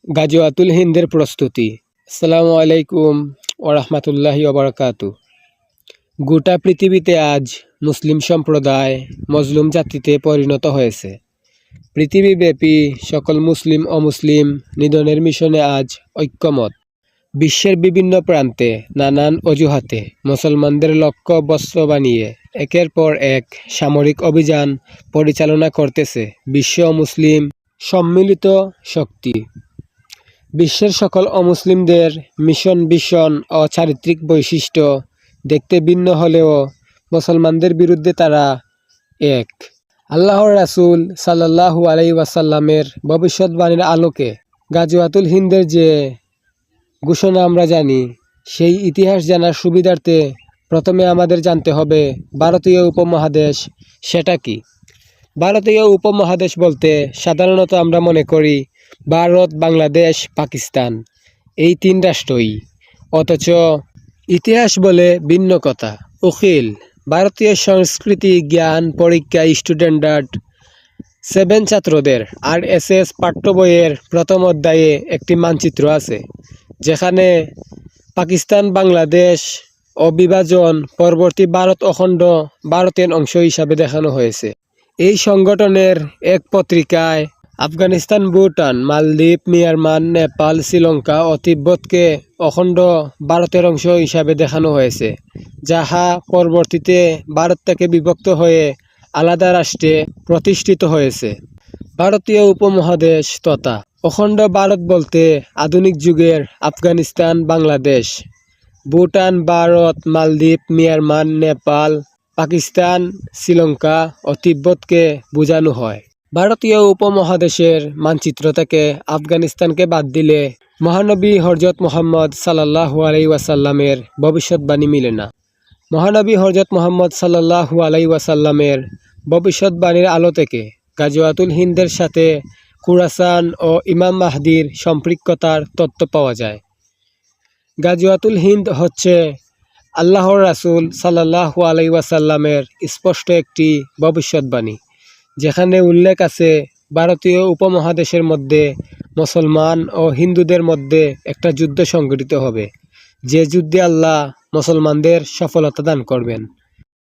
গাজওয়াতুল হিন্দের প্রস্তুতি। আসসালামু আলাইকুম ওয়া রাহমাতুল্লাহি ওয়া বারাকাতুহু। গোটা পৃথিবীতে আজ মুসলিম সম্প্রদায় মজলুম জাতিতে পরিণত হয়েছে। পৃথিবীব্যাপী সকল মুসলিম অমুসলিম নিধনের মিশনে আজ ঐক্যমত। বিশ্বের বিভিন্ন প্রান্তে নানান অজুহাতে মুসলমানদের লক্ষ্যবস্তু বানিয়ে একের পর এক সামরিক অভিযান পরিচালনা করতেছে বিশ্ব মুসলিম সম্মিলিত শক্তি। বিশ্বের সকল অমুসলিমদের মিশন ভিশন ও চারিত্রিক বৈশিষ্ট্য দেখতে ভিন্ন হলেও মুসলমানদের বিরুদ্ধে তারা এক। আল্লাহর রাসূল সাল্লাল্লাহু আলাইহি ওয়াসাল্লামের ভবিষ্যৎবাণীর আলোকে গাজওয়াতুল হিন্দের যে ঘোষণা আমরা জানি, সেই ইতিহাস জানার সুবিধার্থে প্রথমে আমাদের জানতে হবে ভারতীয় উপমহাদেশ সেটা কি। ভারতীয় উপমহাদেশ বলতে সাধারণত আমরা মনে করি ভারত, বাংলাদেশ, পাকিস্তান, এই তিন রাষ্ট্রই। অথচ ইতিহাস বলে ভিন্ন কথা। উকিল ভারতীয় সংস্কৃতি জ্ঞান পরীক্ষা স্টুডেন্ট 7 ছাত্রদের RSS পাঠ্য বইয়ের প্রথম অধ্যায়ে একটি মানচিত্র আছে, যেখানে পাকিস্তান বাংলাদেশ ও বিভাজন পরবর্তী ভারত অখণ্ড ভারতের অংশ হিসাবে দেখানো হয়েছে। এই সংগঠনের এক পত্রিকায় আফগানিস্তান, ভুটান, মালদ্বীপ, মিয়ানমার, নেপাল, শ্রীলঙ্কা ও তিব্বতকে অখণ্ড ভারতের অংশ হিসাবে দেখানো হয়েছে, যাহা পরবর্তীতে ভারত থেকে বিভক্ত হয়ে আলাদা রাষ্ট্রে প্রতিষ্ঠিত হয়েছে। ভারতীয় উপমহাদেশ তথা অখণ্ড ভারত বলতে আধুনিক যুগের আফগানিস্তান, বাংলাদেশ, ভুটান, ভারত, মালদ্বীপ, মিয়ানমার, নেপাল, পাকিস্তান, শ্রীলঙ্কা ও তিব্বতকে বোঝানো হয়। ভারতীয় উপমহাদেশের মানচিত্র থেকে আফগানিস্তানকে বাদ দিলে মহানবী হযরত মুহাম্মদ সাল্লাল্লাহু আলাইহি ওয়াসাল্লামের ভবিষ্যৎবাণী মিলে না। মহানবী হযরত মুহাম্মদ সাল্লাল্লাহু আলাইহি ওয়াসাল্লামের ভবিষ্যৎবাণীর আলো থেকে গাজওয়াতুল হিন্দের সাথে খুরাসান ও ইমাম মাহদির সম্পৃক্ততার তথ্য পাওয়া যায়। গাজওয়াতুল হিন্দ হচ্ছে আল্লাহর রাসূল সাল্লাল্লাহু আলাইহি ওয়াসাল্লামের স্পষ্ট একটি ভবিষ্যৎবাণী, যেখানে উল্লেখ আছে ভারতীয় উপমহাদেশের মধ্যে মুসলমান ও হিন্দুদের মধ্যে একটা যুদ্ধ সংঘটিত হবে, যে যুদ্ধে আল্লাহ মুসলমানদের সফলতা দান করবেন।